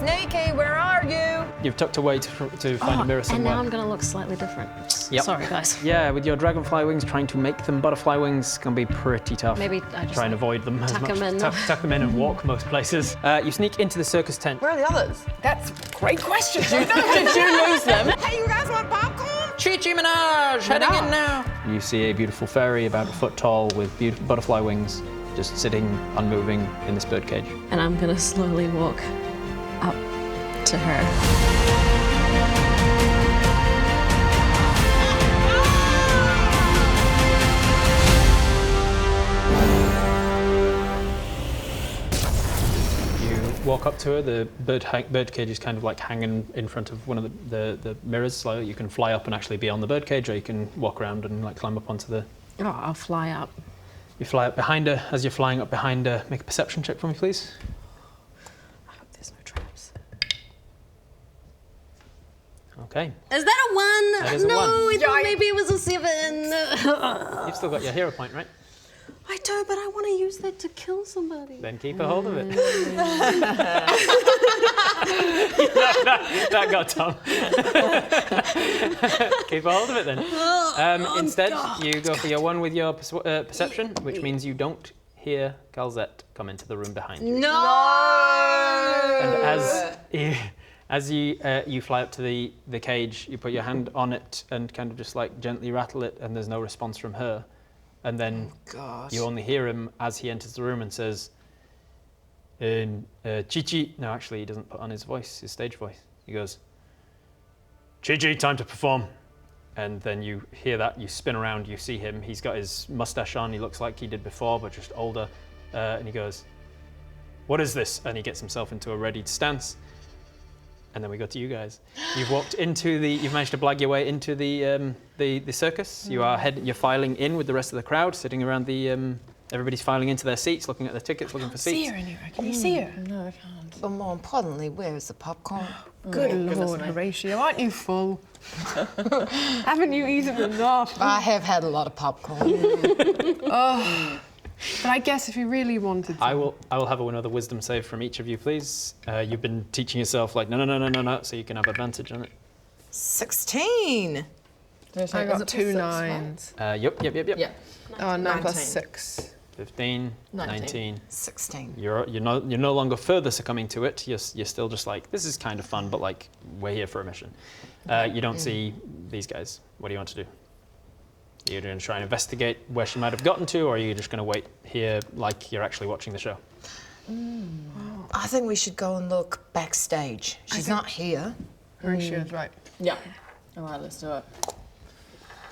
Sneaky, where are you? You've tucked away to find a mirror somewhere. And now I'm gonna look slightly different. Yep. Sorry, guys. Yeah, with your dragonfly wings, trying to make them butterfly wings can be pretty tough. Maybe I just try and avoid them as tuck much. them in. Tuck them in and walk most places. You sneak into the circus tent. Where are the others? That's a great question. Did you lose them? Hey, you guys want popcorn? Chi-Chi Minaj, heading in now. You see a beautiful fairy about a foot tall with beautiful butterfly wings, just sitting unmoving in this birdcage. And I'm gonna slowly walk up to her. Walk up to her. The birdcage is kind of like hanging in front of one of the mirrors, so you can fly up and actually be on the birdcage, or you can walk around and like climb up onto the. Oh, I'll fly up. You fly up behind her. As you're flying up behind her, make a perception check for me, please. I hope there's no traps. Okay. Is that a 1? That is a no, 1. I thought maybe it was a 7. You've still got your hero point, right? I do, but I want to use that to kill somebody. Then keep a hold of it. that got Tom. Keep a hold of it then. Instead, you go for your 1 with your perception, which means you don't hear Kel'Zet come into the room behind you. No! And as you fly up to the cage, you put your hand on it and kind of just like gently rattle it, and there's no response from her. And then you only hear him as he enters the room and says, Chi-Chi. No, actually, he doesn't put on his voice, his stage voice. He goes, Chi-Chi, time to perform. And then you hear that, you spin around, you see him. He's got his mustache on. He looks like he did before, but just older. And he goes, what is this? And he gets himself into a readied stance. And then we go to you guys. You've walked you've managed to blag your way into the circus. You're filing in with the rest of the crowd, sitting around everybody's filing into their seats, looking at their tickets, looking for seats. See her anywhere. Can you see her? No, I can't. But more importantly, where is the popcorn? Good Lord, Horatio, aren't you full? Haven't you eaten enough? I have had a lot of popcorn. But I guess if you really wanted to... I will have another wisdom save from each of you, please. You've been teaching yourself like, no, so you can have advantage on it. 16. I got 2 9s. Yep. Yeah. Oh, 9 plus 6. 15, 19. 16. You're no longer further succumbing to it. You're still just like, this is kind of fun, but like, we're here for a mission. You don't see these guys. What do you want to do? Are you going to try and investigate where she might have gotten to, or are you just going to wait here like you're actually watching the show? I think we should go and look backstage. She's not here. Horatio's right. Yeah. All right, let's do it.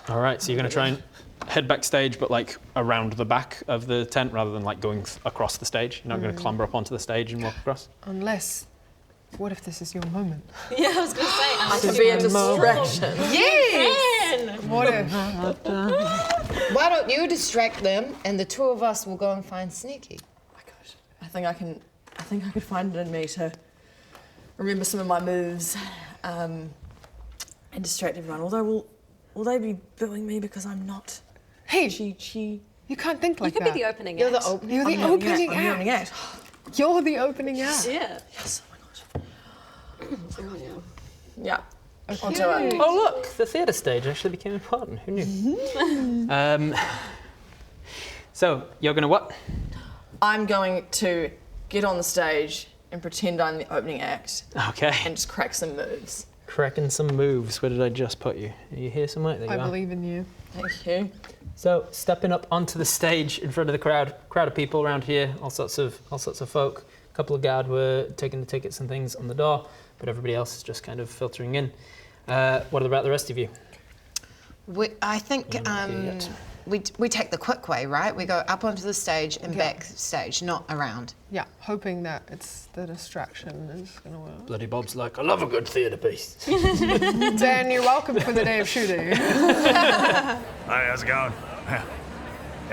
All right, so you're going to try and head backstage, but like around the back of the tent rather than like going across the stage. You're not going to clamber up onto the stage and walk across? Unless, what if this is your moment? Yeah, I was gonna say. I could be a distraction. Yes! What if? Why don't you distract them, and the 2 of us will go and find Sneaky? Oh my gosh. I think I could find it in me to remember some of my moves and distract everyone. Although, will they be booing me because I'm not? Hey, Chi. you can't think like You could that. be the opening You're act. the opening. You're the I'm opening the opening act. act. You're the opening act. Yeah. Yes. Oh my gosh. Yeah. I'll do it. Oh look, the theatre stage actually became important. Who knew? So you're going to what? I'm going to get on the stage and pretend I'm the opening act Okay. and just crack some moves. Cracking some moves. Where did I just put you? Are you here somewhere? There you I are. believe in you. Thank you. So stepping up onto the stage in front of the crowd of people around here, all sorts of folk. A couple of guard were taking the tickets and things on the door, but everybody else is just kind of filtering in. What about the rest of you? I think we take the quick way, right? We go up onto the stage and backstage, not around. Yeah, hoping that it's the distraction is going to work. Bloody Bob's like, I love a good theatre piece. Dan, you're welcome for the day of shooting. Hey, how's it going? Yeah,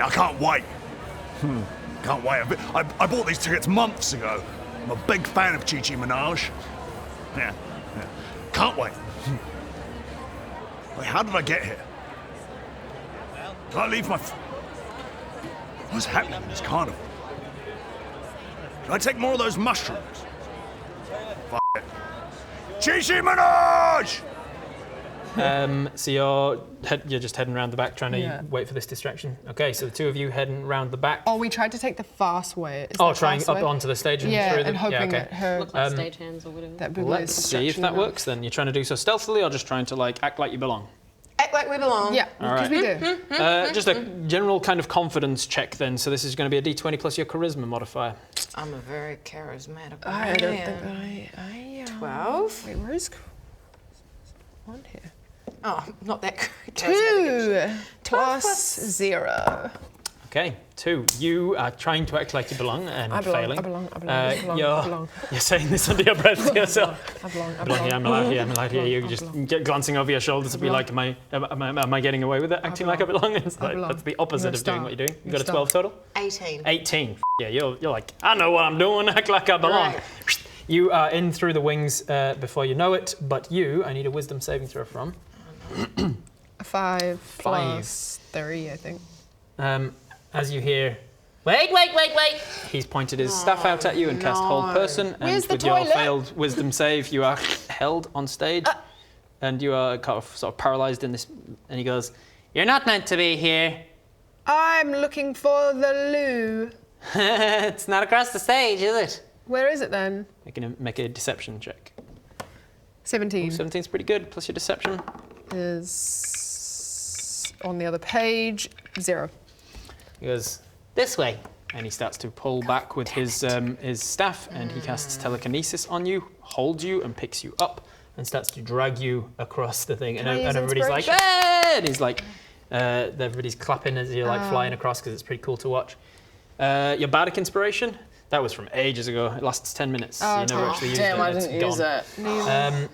I can't wait. Can't wait. I bought these tickets months ago. I'm a big fan of Chi-Chi Minaj. Yeah. Can't wait. Wait, how did I get here? Did I leave my... What's happening in this carnival? Did I take more of those mushrooms? Chi-Chi Minaj! So you're just heading around the back, trying to wait for this distraction. Okay, so the two of you heading round the back. Oh, we tried to take the fast way. Trying up onto the stage and through them. and hoping that her Look like stagehands or whatever. that Let's see if that works. Then you're trying to do so stealthily, or just trying to like act like you belong. Act like we belong. Yeah, because we do. Just a general kind of confidence check then. So this is going to be a d20 plus your charisma modifier. I'm a very charismatic I don't man. think I am. 12. Wait, where is one here? Oh, not that charismatic. 2 plus 0. Okay, 2. You are trying to act like you belong and failing. I belong. You're saying this under your breath to yourself. I belong. I'm allowed here. You're just glancing over your shoulder to be like, am I getting away with it? Acting like I belong? It's like, that's the opposite of doing what you're doing. You got a 12 total? 18. 18. Yeah, you're like, I know what I'm doing. Act like I belong. Right. You are in through the wings before you know it, but I need a wisdom saving throw from. 5 plus 3, I think. As you hear, wait, he's pointed his staff out at you and cast Hold Person, and Where's the with your toilet? failed wisdom save, you are held on stage, and you are kind of sort of paralyzed in this, and he goes, you're not meant to be here. I'm looking for the loo. It's not across the stage, is it? Where is it then? Make a deception check. 17 17's pretty good, plus your deception. is on the other page. 0. He goes, this way. And he starts to pull back with his staff, and he casts telekinesis on you, holds you, and picks you up, and starts to drag you across the thing. And everybody's like, ah! And he's like, everybody's clapping as you're like flying across, because it's pretty cool to watch. Your bardic inspiration, that was from ages ago. It lasts 10 minutes. So you never actually used it. I It's didn't use gone. it.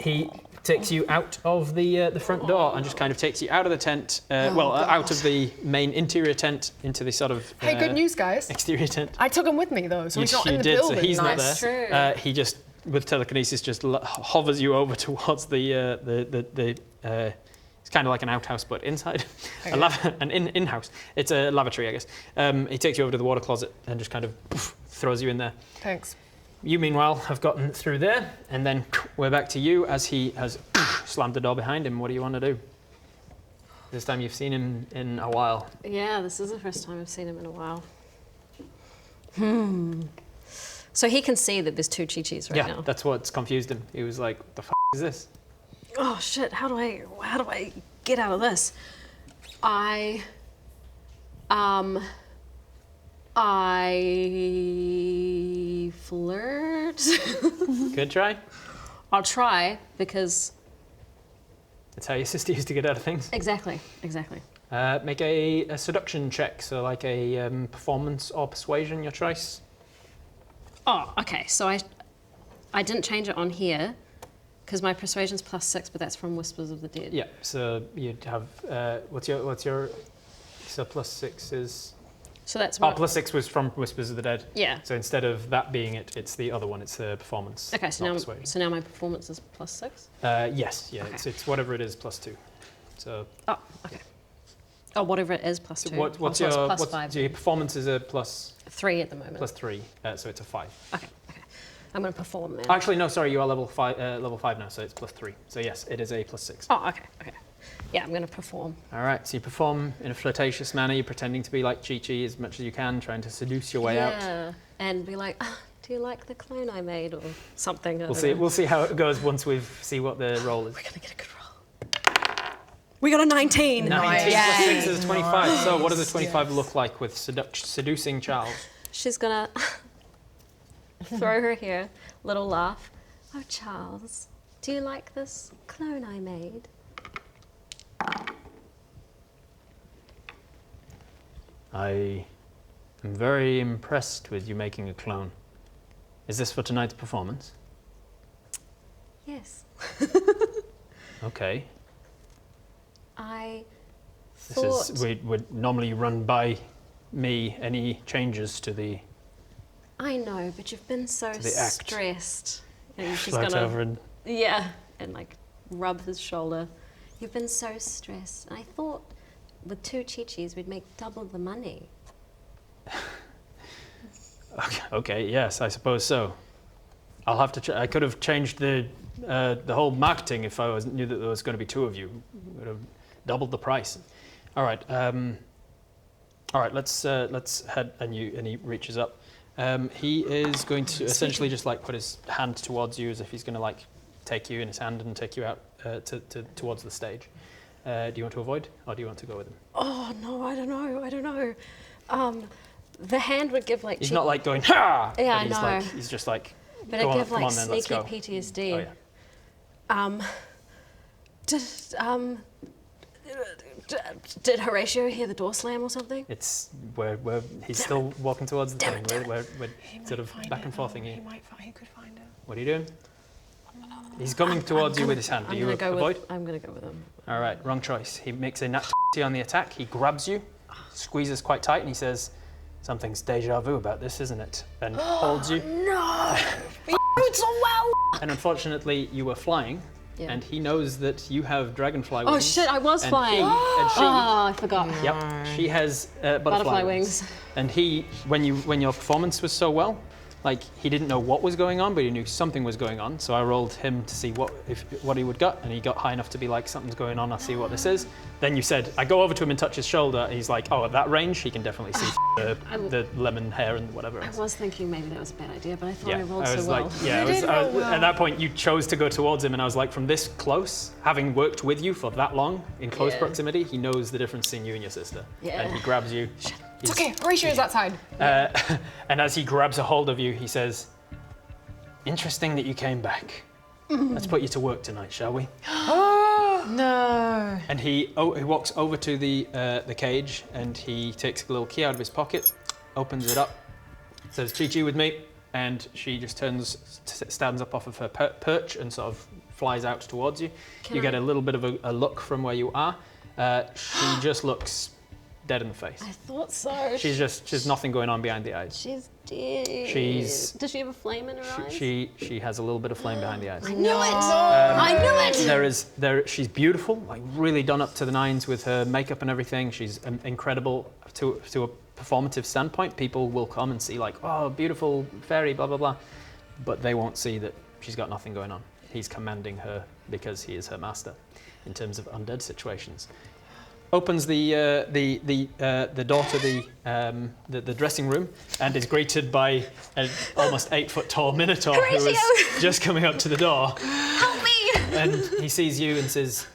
He takes you out of the front door and just kind of takes you out of the tent, out of the main interior tent into the sort of Hey, good news, guys. exterior tent. I took him with me, though, so he's not in the did, building. so he's not Nice. there. He just, with telekinesis, just hovers you over towards the it's kind of like an outhouse, but inside. An in-house. It's a lavatory, I guess. He takes you over to the water closet and just kind of throws you in there. Thanks. You, meanwhile, have gotten through there, and then we're back to you as he has slammed the door behind him. What do you want to do? This time you've seen him in a while. Yeah, this is the first time I've seen him in a while. So he can see that there's 2 Chi-Chis right now. Yeah, that's what's confused him. He was like, what the f*** is this? Oh shit, how do I get out of this? I flirt. Good try. I'll try, because That's how your sister used to get out of things. exactly. Make a seduction check, so like a performance or persuasion, your choice. Oh, okay. So I didn't change it on here because my persuasion's +6, but that's from Whispers of the Dead. Yeah, so you'd have, what's your, so +6 is, So that's oh, what. +6 was from Whispers of the Dead. Yeah. So instead of that being it, it's the other one, it's the performance. Okay, so not now persuasion. my performance is +6. Yes, yeah, Okay. it's whatever it is +2. So Oh, okay. Oh, whatever it is, +2. what's so it's your, +5. your performance is a +3, 3 at the moment. so it's a 5. Okay. I'm going to perform then. Actually, no, sorry, you are level 5 now, so it's +3. So yes, it is a +6. Oh, okay. Yeah, I'm going to perform. All right, so you perform in a flirtatious manner. You're pretending to be like Chi-Chi as much as you can, trying to seduce your way out. Yeah, and be like, do you like the clone I made, or something? I We'll don't see. know. We'll see how it goes once we see what the roll is. We're going to get a good roll. We got a 19. 19 plus 6 is 25. So what does a 25 Yes. look like with seducing Charles? She's going to throw her hair, little laugh. Oh, Charles, do you like this clone I made? I am very impressed with you making a clone. Is this for tonight's performance? Yes. Okay. I This thought... is we would normally run by me any changes to the I know, but you've been so the act. stressed. And she's float gonna, over and yeah, and like rub his shoulder. You've been so stressed. And I thought with 2 Chi-Chis we'd make double the money. okay, yes, I suppose so. I'll have to. I could have changed the whole marketing if I knew that there was going to be 2 of you. Would have doubled the price. All right. All right. Let's head. And he reaches up. He is going to essentially just like put his hand towards you as if he's going to like take you in his hand and take you out towards the stage. Do you want to avoid, or do you want to go with him? Oh no, I don't know. The hand would give like. He's not like going ha. Yeah, but I know. He's just like. But it give like then, let's sneaky go. PTSD. Oh, yeah. Did Horatio hear the door slam or something? It's where he's still walking towards the thing. We're sort of back and forthing here. He could find it. What are you doing? He's coming towards you with his hand. Do you avoid? I'm gonna go with him. All right, wrong choice. He makes a nat 20 on the attack. He grabs you, squeezes quite tight, and he says, "Something's deja vu about this, isn't it?" And holds you. No! You did so well! And unfortunately, you were flying, Yeah. and he knows that you have dragonfly wings. Oh shit, I was and flying. and she, Oh, I forgot. Yep, she has butterfly wings. And he, when your performance was so well, like he didn't know what was going on, but he knew something was going on. So I rolled him to see what he would got, and he got high enough to be like, something's going on. I'll see what this is. Then you said, I go over to him and touch his shoulder, and he's like, oh, at that range, he can definitely see the lemon hair and whatever I else. was thinking maybe that was a bad idea, but I thought Yeah, I rolled I was so like, well. yeah, at that point you chose to go towards him, and I was like, from this close, having worked with you for that long in close proximity, he knows the difference in you and your sister. Yeah. And he grabs you. It's okay, Horatio's outside. And as he grabs a hold of you, he says, interesting that you came back. Let's put you to work tonight, shall we? No. And he walks over to the cage, and he takes a little key out of his pocket, opens it up, says, Chi-Chi with me, and she just stands up off of her perch and sort of flies out towards you. You get a little bit of a look from where you are. She just looks dead in the face. I thought so. She's nothing going on behind the eyes. She's dead. Does she have a flame in her eyes? She has a little bit of flame behind the eyes. I knew it! I knew it! She's beautiful, like really done up to the nines with her makeup and everything. She's incredible to a performative standpoint. People will come and see like, oh, beautiful fairy, blah, blah, blah. But they won't see that she's got nothing going on. He's commanding her because he is her master in terms of undead situations. Opens the door to the dressing room and is greeted by an almost 8-foot tall minotaur who is just coming up to the door. Help me! And he sees you and says,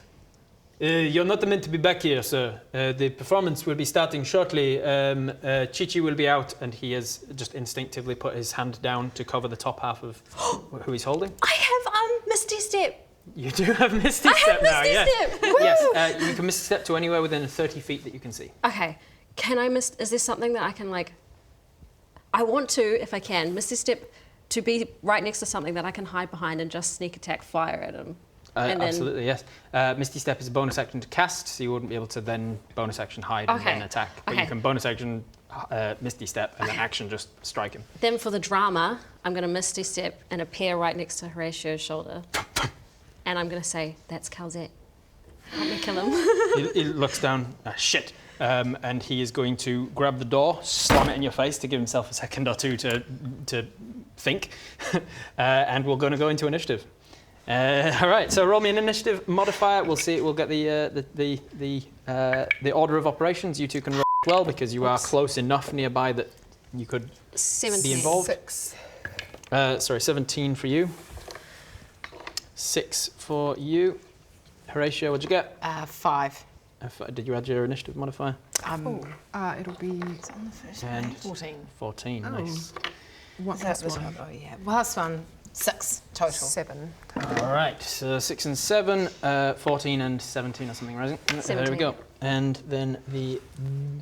you're not meant to be back here, sir. The performance will be starting shortly. Chi-Chi will be out, and he has just instinctively put his hand down to cover the top half of who he's holding. I have Misty Step. You do have Misty Step now, Misty yes. Step. Woo! Yes, you can Misty Step to anywhere within 30 feet that you can see. Okay, is there something that I can like, I want to, if I can, Misty Step to be right next to something that I can hide behind and just sneak attack fire at him. Absolutely, yes. Misty Step is a bonus action to cast, so you wouldn't be able to then bonus action hide and then attack. But you can bonus action Misty Step and then action just strike him. Then for the drama, I'm going to Misty Step and appear right next to Horatio's shoulder. And I'm going to say, that's Kel'Zet. Help me kill him. He looks down, shit. And he is going to grab the door, slam it in your face to give himself a second or two to think. And we're going to go into initiative. All right, so roll me an initiative modifier. We'll see. We'll get the order of operations. You two can roll well because you are close enough nearby that you could 17. be involved. 6. 17 for you. 6 for you. Horatio, what'd you get? 5. Did you add your initiative modifier? It'll be It's on the first And page. 14. 14. Oh. Nice. what Is that plus the one? top? Oh yeah. Last one. 6 total. 7. All right, so 6 and 7, 14 and 17 or something, right? There we 17. go. And then the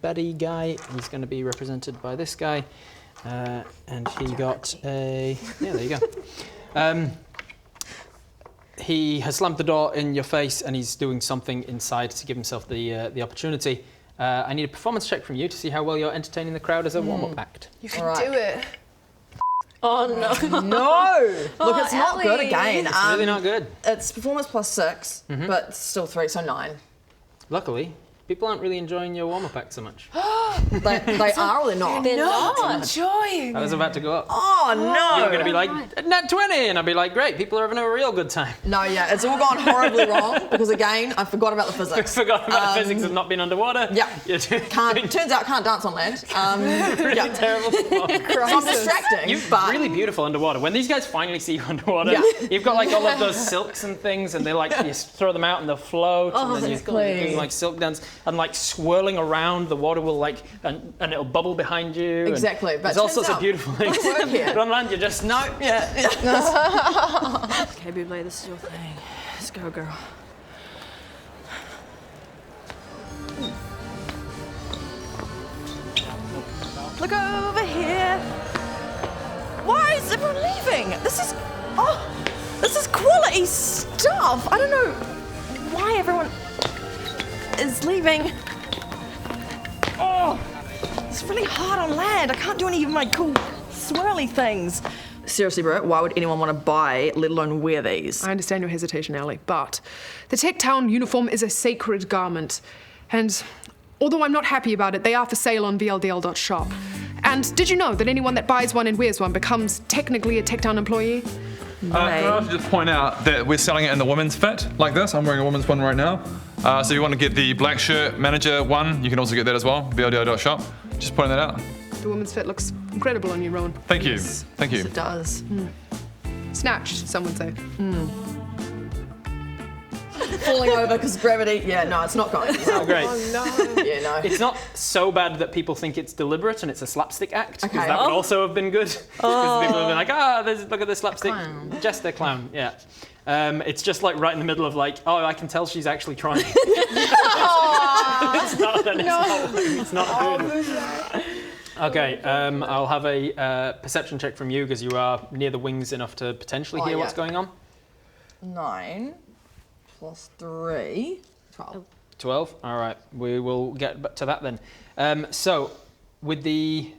baddie guy, he's going to be represented by this guy. And he got a... Yeah, there you go. He has slammed the door in your face and he's doing something inside to give himself the opportunity. I need a performance check from you to see how well you're entertaining the crowd as a warm-up act. You can Right. do it. Oh no. No! Look, it's not good Ellie. again. It's really not good. It's performance plus 6, but still 3, so 9. Luckily, People aren't really enjoying your warm-up act so much. They are or they're not? They're not. Enjoying. I was about to go up. Oh, no. You're going to be like, nat 20, and I'd be like, great, people are having a real good time. No, yeah, it's all gone horribly wrong because, again, I forgot about the physics. Forgot about the physics of not being underwater. Yeah. You're doing Turns out can't dance on land. really terrible. So I'm distracting, You're but... really beautiful underwater. When these guys finally see you underwater, Yeah. you've got like all of those silks and things, and they like you throw them out and they'll float, and then you please. do like silk dance and like swirling around. The water will like and it'll bubble behind you. and Exactly, but there's all turns sorts of out beautiful things. doesn't work here. But on land, you're just no. Yeah. Okay, Buble, this is your thing. Let's go, girl. Look over here. Why is everyone leaving? This is quality stuff. I don't know why everyone is leaving. Oh, it's really hard on land. I can't do any of my cool swirly things. Seriously, bro, why would anyone want to buy, let alone wear these? I understand your hesitation, Ellie, but the Tech Town uniform is a sacred garment. And although I'm not happy about it, they are for sale on vldl.shop. And did you know that anyone that buys one and wears one becomes technically a Tech Town employee? Can I also just point out that we're selling it in the women's fit, like this. I'm wearing a women's one right now. So if you want to get the black shirt manager one, you can also get that as well, vldl.shop. Just pointing that out. The woman's fit looks incredible on you, Rowan. Thank you. Thank you. It does. Snatched, some would say. Falling over because gravity. Yeah, no, it's not going. Oh, great. no. Yeah, no. It's not so bad that people think it's deliberate and it's a slapstick act, because Okay. that would also have been good. Because people have been like, look at this slapstick jester clown. Yeah. It's just like right in the middle of like, oh, I can tell she's actually trying. It's not good. Okay, I'll have a perception check from you because you are near the wings enough to potentially hear what's going on. 9 plus 3. 12. 12. All right, we will get to that then. So, with the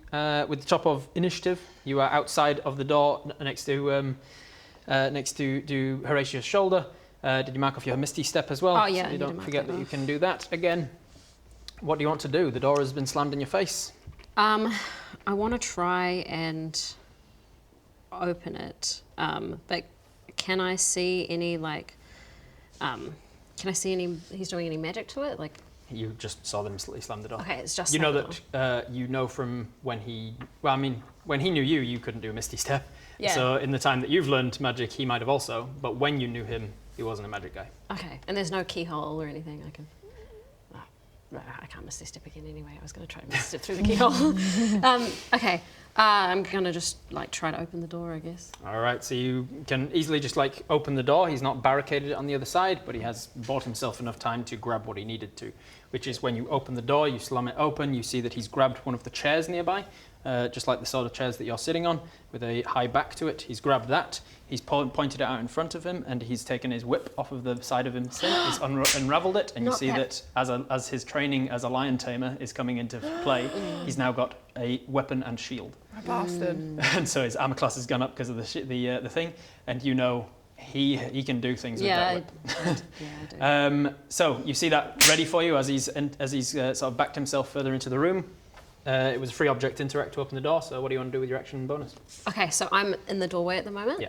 top of initiative, you are outside of the door next to Horatia's shoulder. Did you mark off your Misty step as well? Oh, yeah, So I you need to don't mark forget that that you off. can do that again. What do you want to do? The door has been slammed in your face. I want to try and open it, but can I see any he's doing any magic to it? Like, You just saw them slam the door. okay, it's just You know slammed that you know from when he knew you, you couldn't do a Misty step. Yeah. So in the time that you've learned magic, he might have also. But when you knew him, he wasn't a magic guy. Okay, and there's no keyhole or anything I can... I can't Misty step again anyway. I was going to try to Misty step through the keyhole. Okay, I'm going to just like try to open the door, I guess. All right, so you can easily just like open the door. He's not barricaded it on the other side, but he has bought himself enough time to grab what he needed to, which is when you open the door, you slam it open, you see that he's grabbed one of the chairs nearby, just like the sort of chairs that you're sitting on with a high back to it. He's grabbed that, he's pointed it out in front of him, and he's taken his whip off of the side of him. He's unraveled it, and you see that as his training as a lion tamer is coming into play, he's now got a weapon and shield. A bastard. And so his armor class has gone up because of the thing, and you know he can do things with that weapon. I do. So you see that ready for you as he's sort of backed himself further into the room. It was a free object interact to open the door. So what do you want to do with your action bonus? Okay, so I'm in the doorway at the moment. Yeah,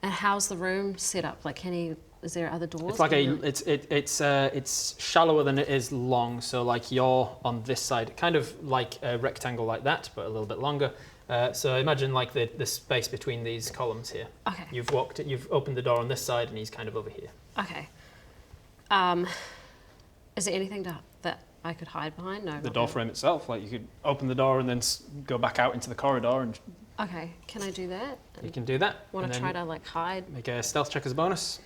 And how's the room set up? Like, is there other doors? it's like it's shallower than it is long. So like you're on this side, kind of like a rectangle like that, but a little bit longer. So imagine like the space between these columns here. Okay. You've opened the door on this side, and he's kind of over here. Okay. Is there anything that I could hide behind? No. The not door really. frame itself, like you could open the door and then go back out into the corridor, and Okay, can I do that? you can do that. Want and to then try to like hide? make a stealth check as a bonus.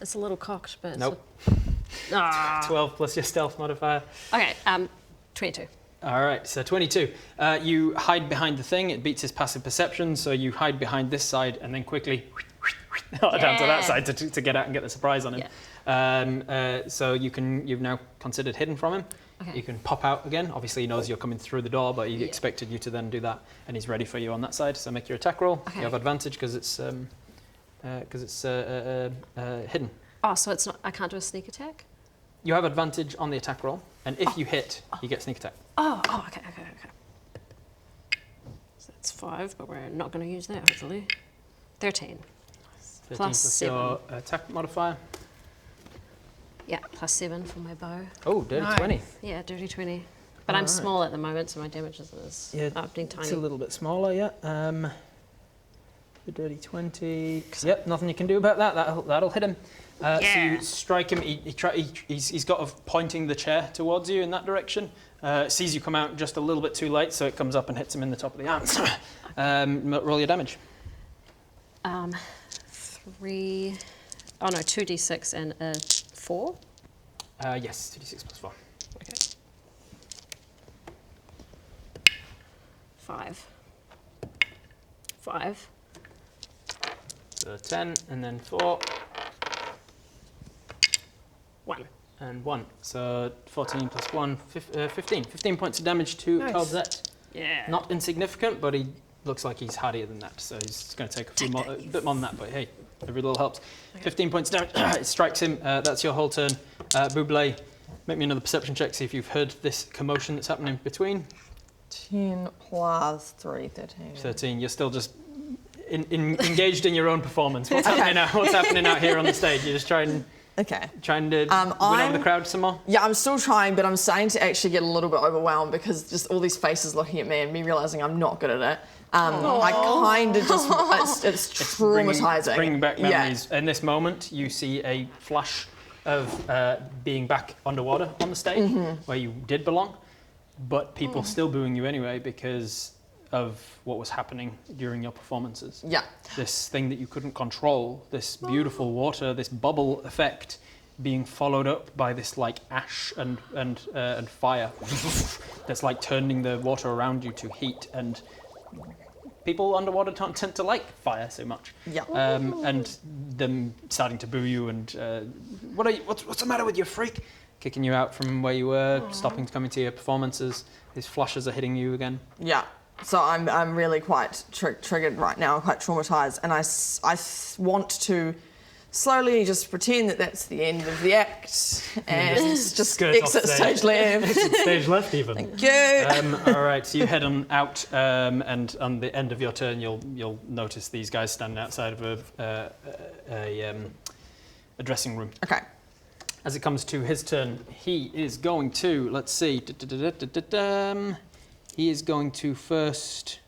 It's a little cocked, but Nope. Ah. 12 plus your stealth modifier. Okay, 22. All right, so 22. You hide behind the thing. It beats his passive perception, so you hide behind this side and then quickly down to that side to get out and get the surprise on him. So you've now considered hidden from him. Okay. You can pop out again. Obviously, he knows you're coming through the door, but he expected you to then do that, and he's ready for you on that side. So make your attack roll. Okay. You have advantage because it's hidden. Oh, so it's not. I can't do a sneak attack. You have advantage on the attack roll, and if you hit, you get sneak attack. Oh, okay. So that's 5, but we're not going to use that, hopefully. 13. 13 Plus 7. your attack modifier. Yeah, plus 7 for my bow. Oh, dirty 20. Yeah, dirty 20. But I'm small at the moment, so my damage isn't as being tiny. It's a little bit smaller, yeah. The dirty 20. Yep, nothing you can do about that. That'll hit him. So you strike him. He's got of pointing the chair towards you in that direction. Sees you come out just a little bit too late, so it comes up and hits him in the top of the arms. Roll your damage. 3. Oh no, 2d6 and a 4. Yes, 2d6 plus 4. Okay. 5. 5. So 10, and then 4. 1. And 1. So 14 plus 1, 15. 15 points of damage to Kel'Zet. Yeah. Not insignificant, but he looks like he's hardier than that. So he's going to take a bit more than that, but hey, every little helps. Okay. 15 points of damage. It strikes him. That's your whole turn. Buble, make me another perception check, see if you've heard this commotion that's happening between. 10 plus 3, 13. 13. You're still just engaged in your own performance. What's happening out here on the stage? You're just trying to win over the crowd some more? Yeah, I'm still trying, but I'm starting to actually get a little bit overwhelmed because just all these faces looking at me and me realising I'm not good at it. I kind of just, it's traumatising. It's bringing back memories. In this moment, you see a flash of being back underwater on the stage where you did belong, but people still booing you anyway because of what was happening during your performances. Yeah. This thing that you couldn't control, this beautiful water, this bubble effect being followed up by this like ash and fire that's like turning the water around you to heat, and people underwater don't tend to like fire so much. Yeah. And them starting to boo you and what's the matter with you, freak? Kicking you out from where you were, stopping coming to your performances. These flashes are hitting you again. Yeah. So I'm really quite triggered right now, quite traumatised, and I want to slowly just pretend that that's the end of the act and just exit stage left. Exit stage left even. Thank you. All right, so you head on out, and on the end of your turn, you'll notice these guys standing outside of a dressing room. Okay. As it comes to his turn, he is going to, let's see, he is going to first,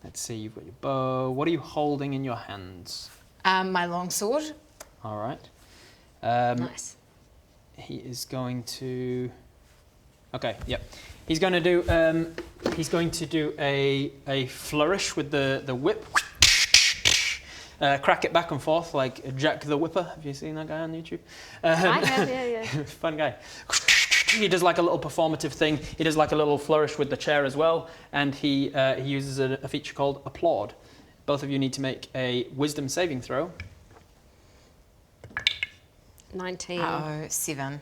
let's see, you've got your bow. What are you holding in your hands? My long sword. All right. Nice. He is going to, okay, yep. He's going to do a flourish with the whip. Crack it back and forth like Jack the Whipper. Have you seen that guy on YouTube? I have, yeah. Fun guy. He does like a little performative thing. He does like a little flourish with the chair as well, and he uses a feature called Applaud. Both of you need to make a wisdom saving throw. 19. 7.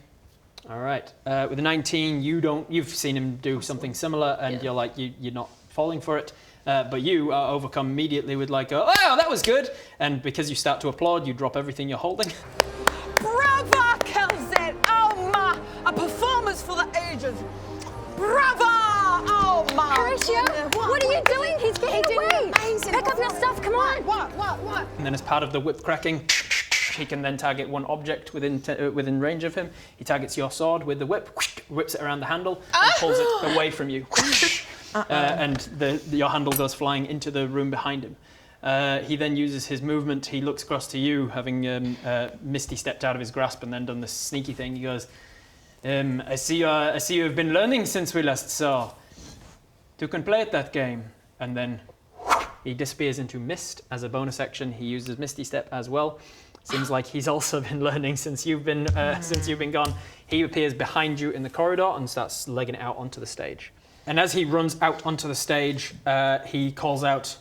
All right. With a 19, you've seen him do something similar, and you're like you're not falling for it. But you are overcome immediately with like, oh, that was good. And because you start to applaud, you drop everything you're holding. Brava, Kel'Zet! Oh my! A performance for the ages! Brava! Oh my! Horatio, what are you doing? He's getting away! Pick up your stuff, come on! What? And then as part of the whip cracking, he can then target one object within range of him. He targets your sword with the whip, whips it around the handle, and pulls it away from you. And your handle goes flying into the room behind him. He then uses his movement. He looks across to you, having Misty stepped out of his grasp and then done this sneaky thing. He goes, I see you have been learning since we last saw. You can play at that game. And then he disappears into mist as a bonus action. He uses Misty Step as well. Seems like he's also been learning since you've been gone. He appears behind you in the corridor and starts legging it out onto the stage. And as he runs out onto the stage, he calls out,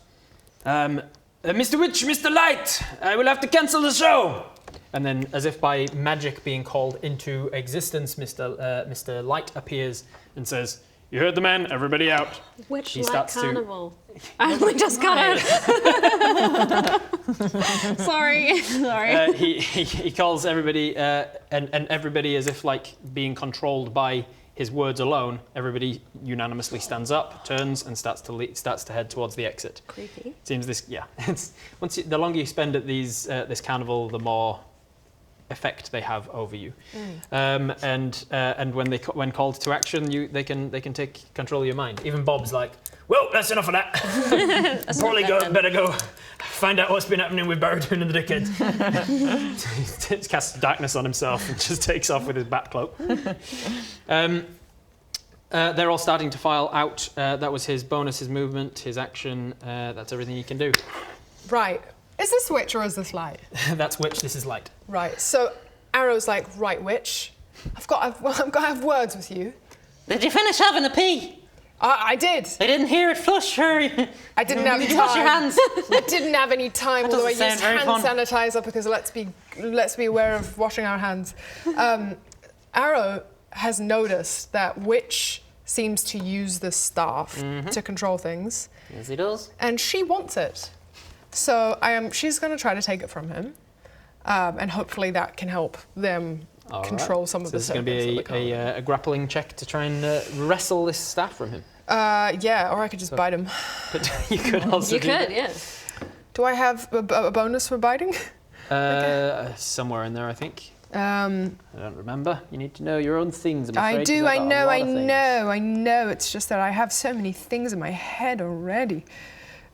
Mr. Witch, Mr. Light, I will have to cancel the show. And then, as if by magic being called into existence, Mr. Light appears and says, You heard the man. Everybody out. Which He like starts to- carnival? I only just got it. Sorry. He calls everybody, and everybody, as if like being controlled by his words alone, everybody unanimously stands up, turns, and starts to head towards the exit. Creepy. Seems this, yeah. It's the longer you spend at these this carnival, the more effect they have over you. And when called to action, they can take control of your mind. Even Bob's like, well, that's enough of that. Probably better go find out what's been happening with Baradun and the dickheads. He casts darkness on himself and just takes off with his bat cloak. They're all starting to file out. That was his bonus, his movement, his action. That's everything he can do. Right. Is this witch or is this light? That's witch, this is light. Right. So Arrow's like, right, witch. I've got to have words with you. Did you finish having a pee? I did. I didn't hear it flush, hurry. I didn't have Did time. you wash your hands? I didn't have any time, That although I doesn't used sound very hand fun. sanitizer because let's be aware of washing our hands. Arrow has noticed that Witch seems to use the staff to control things, Yes, he does. and she wants it. So she's going to try to take it from him, and hopefully that can help them All right. control some of the This is going to serpents be a grappling check to try and wrestle this staff from him. Yeah, or I could just bite him. But you could also You do could, that. yeah. Do I have a bonus for biting? Somewhere in there, I think. I I don't remember. You need to know your own things. I'm afraid, 'cause do, I've I got a know, lot I of things. know, I know. It's just that I have so many things in my head already.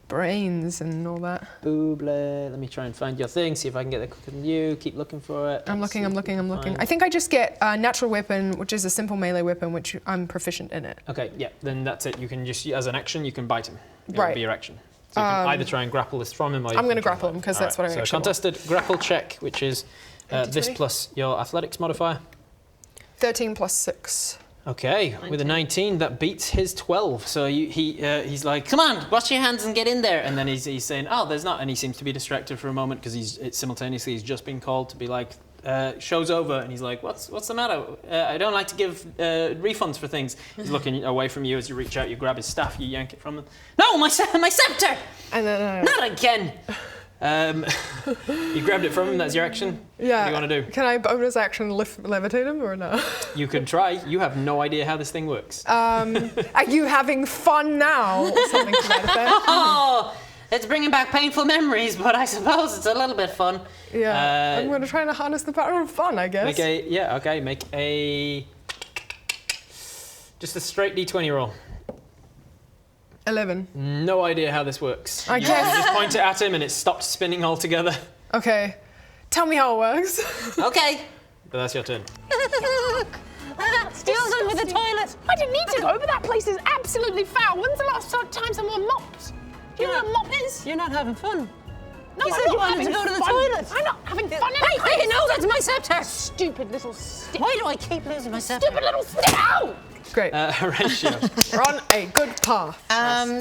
Brains and all that. Booble. Let me try and find your thing, see if I can get there quicker than you. Keep looking for it. I'm Let's looking. see if we can I find- think I just get a natural weapon, which is a simple melee weapon, which I'm proficient in it. Okay, yeah, then that's it. You can just, as an action, you can bite him. It Right. will be your action. So you can either try and grapple this from him, or you I'm going gonna to grapple him, 'cause that's what I so actually want. contested grapple check, which is this 20? plus your athletics modifier. 13 plus 6. Okay, with a 19, that beats his 12. So he's like, Come on, wash your hands and get in there. and then he's saying, oh, there's not, and he seems to be distracted for a moment because he's just been called to be like, show's over, and he's like, what's the matter? I don't like to give refunds for things. He's looking away from you as you reach out, you grab his staff, you yank it from him. No, my scepter! And then Not again! You grabbed it from him, that's your action. yeah. What do you want to do? Can I bonus action levitate him or no? You can try. You have no idea how this thing works. Are you having fun now? Or something to that effect. Oh, it's bringing back painful memories, but I suppose it's a little bit fun. Yeah. I'm going to try and harness the power of fun, I guess. Make just a straight D20 roll. 11. No idea how this works. I You guess. just point it at him and it stops spinning altogether. Okay. Tell me how it works. Okay. But that's your turn. Steals them with the toilet. I didn't need to go, but that place is absolutely foul. When's the last time someone mopped? Do you know what a mop is? You're not having fun. No, You I'm said not you wanted having to go to the fun. toilet. I'm not having fun. Hey, no, that's my scepter! Stupid little stick. Why do I keep losing my scepter? Stupid little stick. Ow! Great. Horatio, We're on a good path.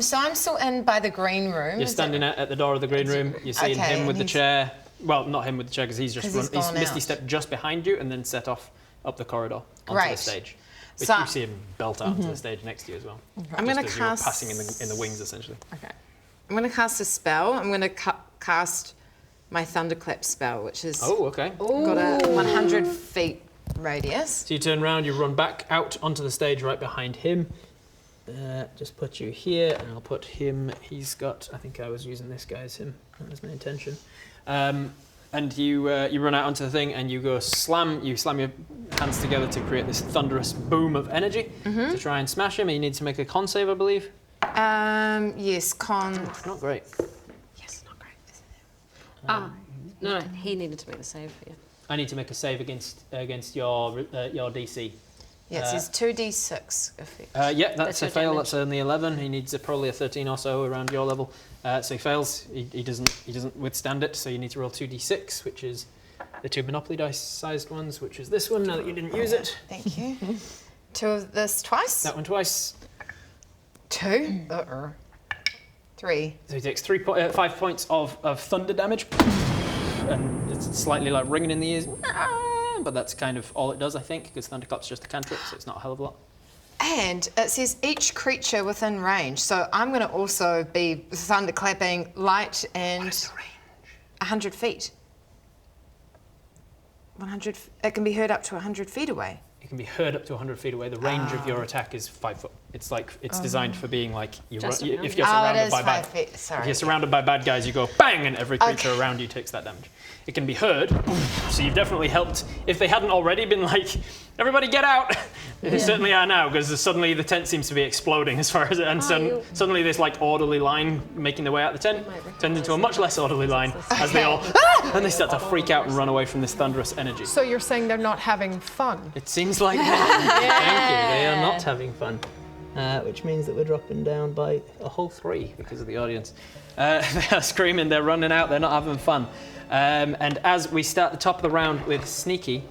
So I'm still in by the green room. you're standing at the door of the green room. You're seeing Okay, him with the he's- chair. Well, not him with the chair because he's just 'Cause run. he's gone Misty out. stepped just behind you and then set off up the corridor onto the Right. stage. Which So- you see him belt out onto the stage next to you as well. I'm going to Just as you're cast. passing in the wings essentially. Okay. I'm going to cast a spell. I'm going to cast my thunderclap spell, which is Oh, okay. got a 100 feet radius. So you turn around, you run back out onto the stage right behind him. Just put you here, and I'll put him. He's got. I think I was using this guy as him. That was my intention. And you run out onto the thing, and you go slam. You slam your hands together to create this thunderous boom of energy to try and smash him. And you need to make a con save, I believe. Yes, con. Not great. Yes, not great. No, he needed to make the save. Yeah. I need to make a save against your DC. Yes, it's 2d6. Yeah, that's That's a your fail. damage. That's only 11. He needs probably a 13 or so around your level. So he fails. He doesn't withstand it. So you need to roll 2d6, which is the two Monopoly dice-sized ones, which is this one. Now that you didn't use it, Thank you. 2 of this twice. that one twice. 2. 3. So he takes 5 points of thunder damage, and it's slightly like ringing in the ears. But that's kind of all it does, I think, because thunderclap's just a cantrip, so it's not a hell of a lot. And it says each creature within range. So I'm going to also be thunderclapping light and 100 feet. 100. It can be heard up to 100 feet away. It can be heard up to 100 feet away. The range of your attack is 5 foot. It's like it's designed for being like if you're surrounded by bad. If you're surrounded by bad guys, you go bang, and every creature around you takes that damage. It can be heard, so you've definitely helped. If they hadn't already been like, everybody get out, they certainly are now, because suddenly the tent seems to be exploding as far as it, and suddenly this like orderly line making their way out the tent turns into a much less orderly line as they all, and they start to freak out and run away from this thunderous energy. So you're saying they're not having fun? It seems like that. Thank you. They are not having fun. Which means that we're dropping down by a whole 3 because of the audience. They are screaming, they're running out, they're not having fun. And as we start the top of the round with Sneaky,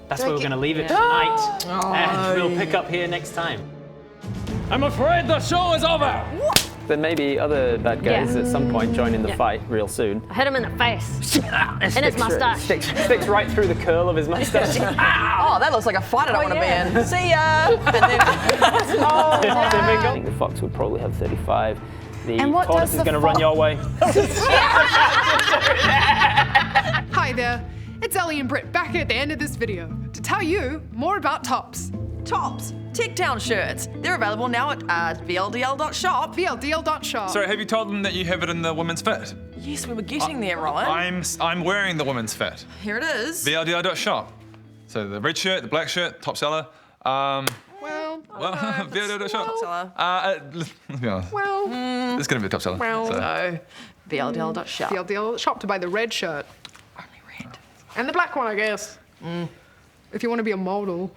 that's where we're going to leave it tonight. And we'll pick up here next time. I'm afraid the show is over! There may be other bad guys at some point joining the fight real soon. I hit him in the face. In his mustache. Sticks right through the curl of his mustache. Oh, that looks like a fight I don't want to be in. See ya! And then, I think the fox would probably have 35. The tortoise is going to run your way. Hi there, it's Ellie and Britt back at the end of this video to tell you more about Tops. Tops, Tech Town shirts. They're available now at VLDL.shop. VLDL.shop. Sorry, have you told them that you have it in the women's fit? Yes, we were getting there, Ryan. I'm wearing the women's fit. Here it is. VLDL.shop. So the red shirt, the black shirt, top seller. VLDL.shop. Top seller. Let's be honest. It's going to be a top seller. So, VLDL.shop. VLDL.shop to buy the red shirt. Only red. And the black one, I guess. If you want to be a model.